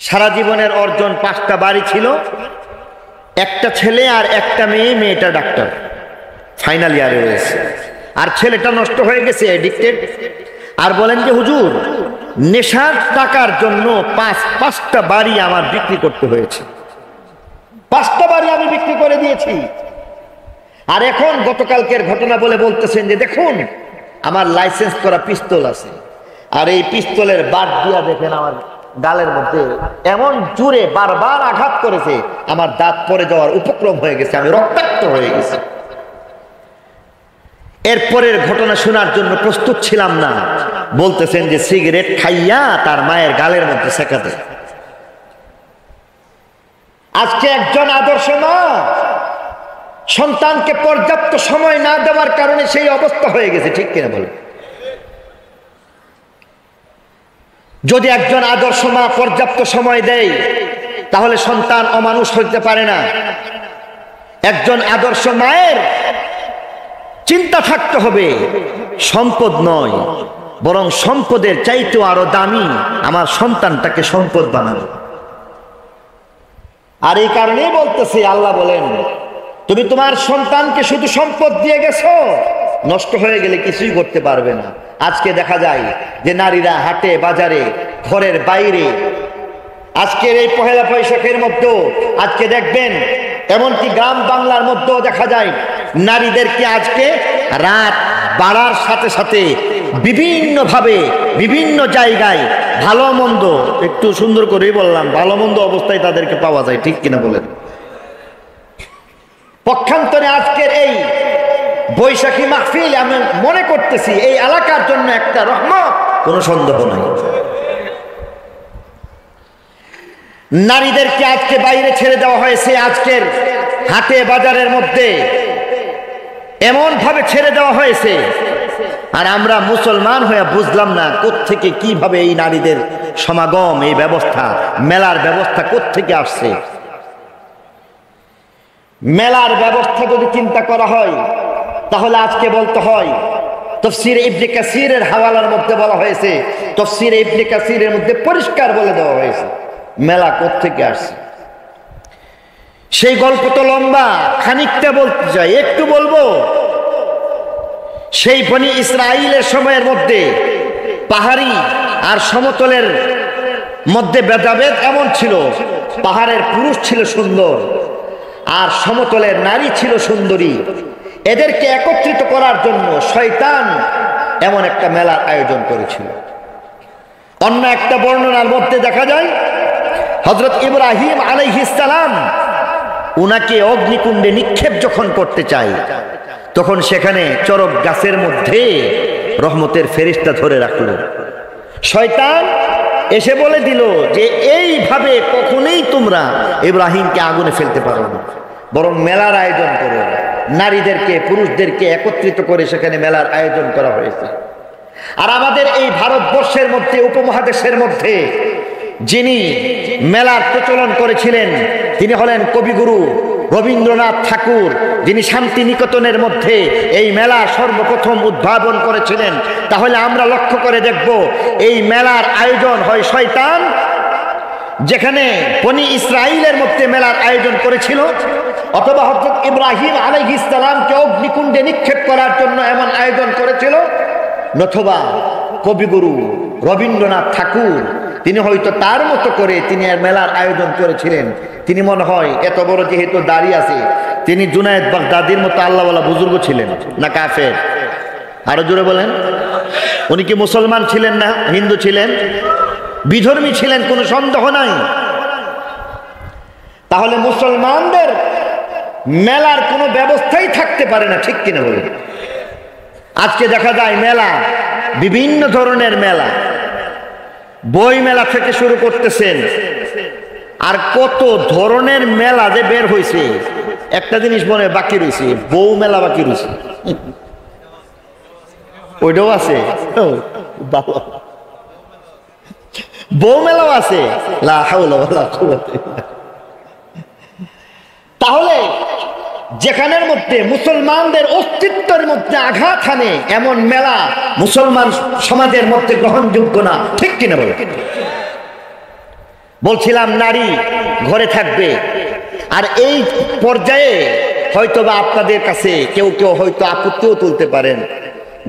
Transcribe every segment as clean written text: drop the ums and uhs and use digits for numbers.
সারা জীবনের অর্জন 5টা বাড়ি ছিল, একটা ছেলে আর একটা মেয়ে, মেয়েটা ডাক্তার, ফাইনাল ইয়ারে রয়েছে, আর ছেলেটা নষ্ট হয়ে গেছে, এডিক্টেড। আর বলেন যে হুজুর নেশার টাকার জন্য 5টা বাড়ি আমার বিক্রি করতে হয়েছে, 5টা বাড়ি আমি বিক্রি করে দিয়েছি। আর এখন গতকালকের ঘটনা বলে বলতেছেন যে দেখুন আমার লাইসেন্স করা পিস্তল আছে, আর এই পিস্তলের বাট দিয়া দেখেন আমার গালের মধ্যে এমন জোরে বারবার আঘাত করেছে, আমার দাঁত পড়ে যাওয়ার উপক্রম হয়ে গেছে, আমি রক্তাক্ত হয়ে গেছি। এরপরের ঘটনা শোনার জন্য প্রস্তুত ছিলাম না। বলতেছেন যে সিগারেট খাইয়া তার মায়ের গালের মধ্যে সেঁকা দেয়। আজকে একজন আদর্শ মা সন্তানকে পর্যাপ্ত সময় না দেওয়ার কারণে সেই অবস্থা হয়ে গেছে, ঠিক কিনা বলে? যদি একজন আদর্শ মা পর্যাপ্ত সময় দেয় তাহলে সন্তান অমানুষ হইতে পারে না। একজন আদর্শ মায়ের চিন্তা থাকতে হবে সম্পদ নয়, বরং সম্পদের চাইতেও আরো দামি আমার সন্তানটাকে সম্পদ বানাবো। আর এই কারণেই বলতেছি, আল্লাহ বলেন তুমি তোমার সন্তানকে শুধু সম্পদ দিয়ে গেছো, নষ্ট হয়ে গেলে কিছুই করতে পারবে না। আজকে দেখা যায় যে নারীরা হাটে বাজারে, ঘরের বাইরে, আজকের এই পহেলা বৈশাখের মধ্যেও আজকে দেখবেন এমনকি গ্রাম বাংলার মধ্যেও দেখা যায় নারীদেরকে আজকে রাত বাড়ার সাথে সাথে বিভিন্নভাবে বিভিন্ন জায়গায় ভালো মন্দ, একটু সুন্দর করেই বললাম, ভালো মন্দ অবস্থায় তাদেরকে পাওয়া যায়, ঠিক কিনা বলেন? পক্ষান্তরে আজকের এই বৈশাখী মাহফিল আমি মনে করতেছি এই এলাকার জন্য একটা রহমত, কোনো সন্দেহ নাই। নারীদেরকে আজকে বাইরে ছেড়ে দেওয়া হয়েছে, আজকের হাটে বাজারের মধ্যে এমন ভাবে ছেড়ে দেওয়া হয়েছে, আর আমরা মুসলমান হয়ে বুঝলাম না কোত্থেকে কিভাবে এই নারীদের সমাগম, এই ব্যবস্থা, মেলার ব্যবস্থা কোত্থেকে আসছে। মেলার ব্যবস্থা যদি চিন্তা করা হয় তাহলে আজকে বলতে হয় তাফসীর ইবনে কাসীরের হাওয়ালার মধ্যে বলা হয়েছে, তাফসীর ইবনে কাসীরের মধ্যে পরিষ্কার বলে দেওয়া হয়েছে মেলা কোত্থেকে আসছে। সেই গল্প তো লম্বা, খানিকটা বলতে চাই, একটু বলবো। সেই বনি ইসরাইলের সময়ের মধ্যে পাহাড়ি আর সমতলের মধ্যে ভেদাভেদ এমন ছিল, পাহাড়ের পুরুষ ছিল সুন্দর আর সমতলের নারী ছিল সুন্দরী। এদেরকে একত্রিত করার জন্য শয়তান এমন একটা মেলার আয়োজন করেছিল। অন্য একটা বর্ণনার মধ্যে দেখা যায় হযরত ইব্রাহিম আলাইহিস সালাম উনাকে অগ্নিকুণ্ডে নিক্ষেপ যখন করতে চায়, তখন সেখানে চরক গাছের মধ্যে রহমতের ফেরেশতা ধরে রাখলো। শয়তান এসে বলে দিল যে এইভাবে কখনোই তোমরা ইব্রাহিমকে আগুনে ফেলতে পারো না, বরং মেলার আয়োজন করো। নারীদেরকে পুরুষদেরকে একত্রিত করে সেখানে মেলার আয়োজন করা হয়েছে। আর আমাদের এই ভারতবর্ষের মধ্যে, উপমহাদেশের মধ্যে যিনি মেলার প্রচলন করেছিলেন তিনি হলেন কবিগুরু রবীন্দ্রনাথ ঠাকুর, যিনি শান্তিনিকেতনের মধ্যে এই মেলা সর্বপ্রথম উদ্ভাবন করেছিলেন। তাহলে আমরা লক্ষ্য করে দেখব এই মেলার আয়োজন হয় শয়তান, যেখানে বনি ইসরাইলের মধ্যে মেলার আয়োজন করেছিল, অথবা হযরত ইব্রাহিম আলাইহিস সালামকে অগ্নিকুণ্ডে নিক্ষেপ করার জন্য এমন আয়োজন করেছিল, নতুবা কবিগুরু রবীন্দ্রনাথ ঠাকুর তিনি হয়তো তার মতো করে তিনি মেলার আয়োজন করেছিলেন। তিনি মনে হয় এত বড় যেহেতু দাড়ি আছে, তিনি জুনায়েদ বাগদাদির মতো আল্লাহওয়ালা বুজুর্গ ছিলেন না কাফের? আরো জোরে বলেন। উনি কি মুসলমান ছিলেন না হিন্দু ছিলেন? বিধর্মী ছিলেন, কোনো সন্দেহ নাই। তাহলে মুসলমানদের মেলার কোনো ব্যবস্থাই থাকতে পারে না, ঠিক কিনা বলে? আজকে দেখা যায় মেলা, বিভিন্ন ধরনের মেলা, বই মেলা থেকে শুরু করতেছেন, আর কত ধরনের মেলা যে বের হয়েছে। একটা জিনিস মনে বাকি রয়েছে, বউ মেলা বাকি রয়েছে, ওইটাও আছে, বউ মেলাও আছে। লা হাওলা ওয়ালা কুওয়াতা ইল্লা বিল্লাহ। তাহলে যেখানের মধ্যে মুসলমানদের অস্তিত্বের মধ্যে আঘাত হানে এমন মেলা মুসলমান সমাজের মধ্যে গ্রহণযোগ্য না, ঠিক কিনা বলে? বলছিলাম নারী ঘরে থাকবে। আর এই পর্যায়ে হয়তোবা আপনাদের কাছে কেউ কেউ হয়তো আপত্তিও তুলতে পারেন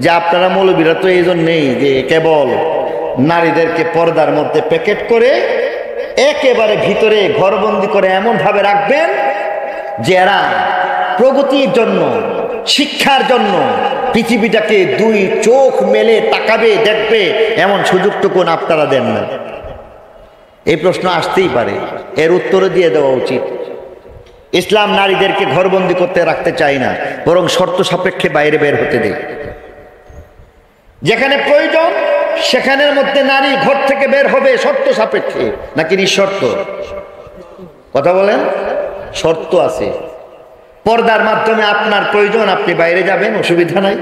যে আপনারা মৌলবীরা তো এই জন্যেই যে কেবল নারীদেরকে পর্দার মধ্যে প্যাকেট করে একেবারে ভিতরে ঘরবন্দি করে এমন ভাবে রাখবেন যে এরা প্রগতির জন্য, শিক্ষার জন্য পৃথিবীটাকে দুই চোখ মেলে তাকাবে, দেখবে, এমন সুযোগটুকু আপনারা দেন না। এই প্রশ্ন আসতেই পারে, এর উত্তরও দিয়ে দেওয়া উচিত। ইসলাম নারীদেরকে ঘরবন্দি করতে রাখতে চায় না, বরং শর্ত সাপেক্ষে বাইরে বের হতে দেয়। যেখানে প্রয়োজন সেখানের মধ্যে নারী ঘর থেকে বের হবে শর্ত সাপেক্ষে, নাকি নিঃশর্ত? কথা বলেন। শর্ত আছে। পর্দার মাধ্যমে আপনার প্রয়োজন, আপনি বাইরে যাবেন, অসুবিধা নাই।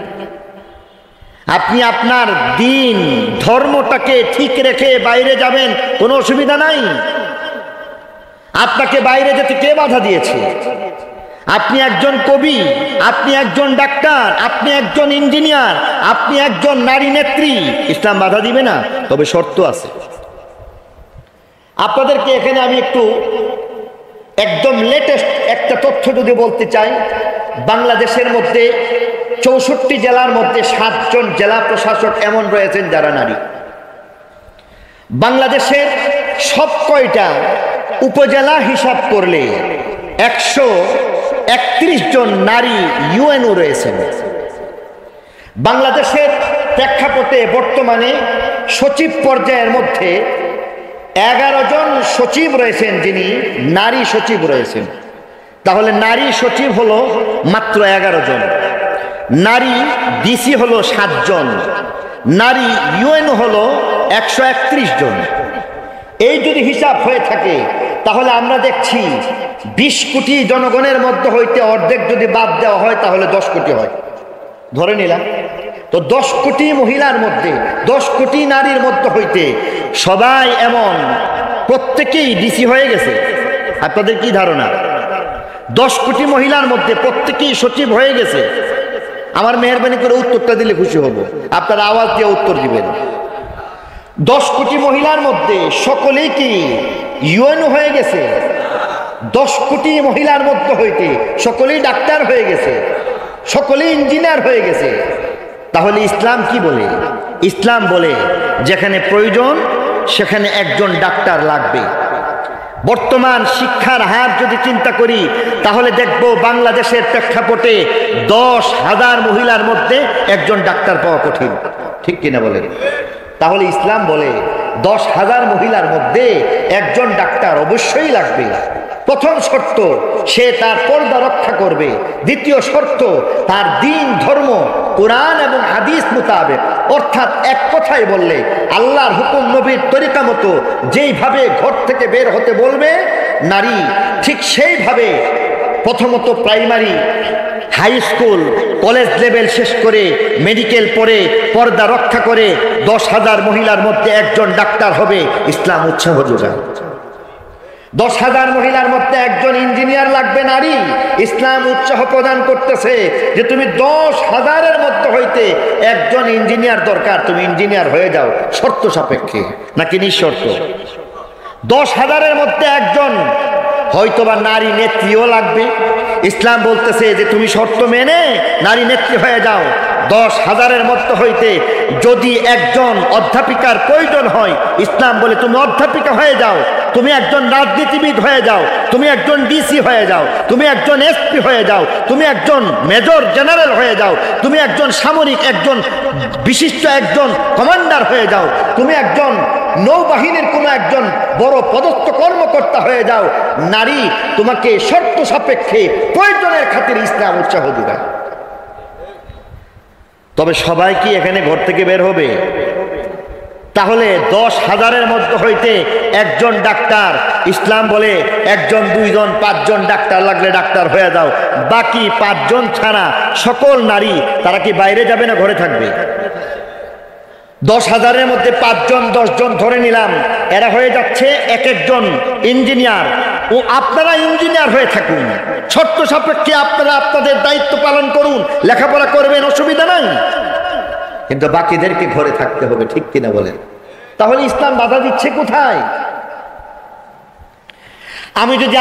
আপনি আপনার দিন ধর্মটাকে ঠিক রেখে বাইরে যাবেন, কোনো অসুবিধা নাই। আপনাকে বাইরে যেতে কে বাধা দিয়েছে? আপনি একজন কবি, আপনি একজন ডাক্তার, আপনি একজন ইঞ্জিনিয়ার, আপনি একজন নারী নেত্রী, ইসলাম বাধা দিবে না। তবে শর্ত আছে। আপনাদেরকে এখানে আমি একটু একদম লেটেস্ট একটা তথ্য যদি বলতে চাই, বাংলাদেশের মধ্যে 64 জেলার মধ্যে 7 জন জেলা প্রশাসক এমন রয়েছেন যারা নারী। বাংলাদেশের সব কয়টা উপজেলা হিসাব করলে 131 জন নারী ইউএনও রয়েছেন। বাংলাদেশের প্রেক্ষাপটে বর্তমানে সচিব পর্যায়ের মধ্যে 11 জন সচিব রয়েছেন, যিনি নারী সচিব রয়েছেন। তাহলে নারী সচিব হলো মাত্র 11 জন, নারী ডিসি হলো 7 জন, নারী ইউএনও হলো 131 জন। এই যদি হিসাব হয়ে থাকে তাহলে আমরা দেখছি 20 কোটি জনগণের মধ্যে হইতে অর্ধেক যদি বাদ দেওয়া হয় তাহলে 10 কোটি হয়, ধরে নিলাম। তো 10 কোটি মহিলার মধ্যে, 10 কোটি নারীর মধ্যে হইতে সবাই এমন প্রত্যেকেই ডিসি হয়ে গেছে? আপনাদের কি ধারণা? 10 কোটি মহিলার মধ্যে প্রত্যেকেই সচিব হয়ে গেছে? আমার মেহরবানি করে উত্তরটা দিলে খুশি হব। আপনারা আওয়াজ দিয়ে উত্তর দিবেন। 10 কোটি মহিলার মধ্যে সকলেই কি ইউএনও হয়ে গেছে? 10 কোটি মহিলার মধ্যে হইতে সকলেই ডাক্তার হয়ে গেছে, সকলেই ইঞ্জিনিয়ার হয়ে গেছে। তাহলে ইসলাম কি বলে? ইসলাম বলে যেখানে প্রয়োজন সেখানে একজন ডাক্তার লাগবে। বর্তমান শিক্ষার হার যদি চিন্তা করি তাহলে দেখব বাংলাদেশের প্রেক্ষাপটে 10,000 মহিলার মধ্যে একজন ডাক্তার পাওয়া কঠিন, ঠিক কিনা বলেন? তাহলে ইসলাম বলে 10,000 মহিলার মধ্যে একজন ডাক্তার অবশ্যই লাগবে। প্রথম শর্ত, সে তার পর্দা রক্ষা করবে। দ্বিতীয় শর্ত, তার দিন ধর্ম কোরআন এবং হাদিস মোতাবেক, অর্থাৎ এক কথায় বললে আল্লাহর হুকুম নবীর তরিকা মতো যেইভাবে ঘর থেকে বের হতে বলবে নারী, ঠিক সেইভাবে প্রথমত primary, high school, college level শেষ করে মেডিকেল পড়ে পর্দা রক্ষা করে 10,000 মহিলার মধ্যে একজন ডাক্তার হবে। ইসলাম উৎসাহ যোগায়। 10,000 মহিলার মধ্যে একজন ইঞ্জিনিয়ার লাগবে নারী, ইসলাম উৎসাহ প্রদান করতেছে যে তুমি 10,000-এর মধ্যে হইতে একজন ইঞ্জিনিয়ার দরকার, তুমি ইঞ্জিনিয়ার হয়ে যাও, শর্ত সাপেক্ষে নাকি নিঃশর্ত। 10,000-এর মধ্যে একজন হয়তোবা নারী নেত্রীও লাগবে, ইসলাম বলতেছে যে তুমি শর্ত মেনে নারী নেত্রী হয়ে যাও। 10,000-এর মধ্যে হইতে যদি একজন অধ্যাপিকার প্রয়োজন হয়, ইসলাম বলে তুমি অধ্যাপিকা হয়ে যাও, তুমি একজন রাজনীতিবিদ হয়ে যাও, তুমি একজন ডিসি হয়ে যাও, তুমি একজন এসপি হয়ে যাও, তুমি একজন মেজর জেনারেল হয়ে যাও, তুমি একজন সামরিক, একজন বিশিষ্ট একজন কমান্ডার হয়ে যাও, তুমি একজন নৌবাহিনীর কোনো একজন বড় পদস্থ কর্মকর্তা হয়ে যাও। নারী তোমাকে শর্ত সাপেক্ষে প্রয়োজনের খাতিরে ইসলাম উৎসাহ দিবে। তবে সবাই কি এখানে ঘর থেকে বের হবে? তাহলে 10,000-এর মধ্যে হইতে একজন ডাক্তার, ইসলাম বলে 1 জন 2 জন 5 জন ডাক্তার লাগলে ডাক্তার হয়ে যাও। বাকি 5 জন ছাড়া সকল নারী তারা কি বাইরে যাবে না ঘরে থাকবে? 10,000-এর মধ্যে 5 জন 10 জন ধরে নিলাম, এরা হয়ে যাচ্ছে এক একজন ইঞ্জিনিয়ার। ও আপনারা ইঞ্জিনিয়ার হয়ে থাকুন, শর্ত সাপেক্ষে আপনারা আপনাদের দায়িত্ব পালন করুন, লেখাপড়া করবেন, অসুবিধা নাই, কিন্তু বাকিদেরকে ঘরে থাকতে হবে, ঠিক কিনা বলেন? তাহলে ইসলাম বাধা দিচ্ছে কোথায়? আমি যদি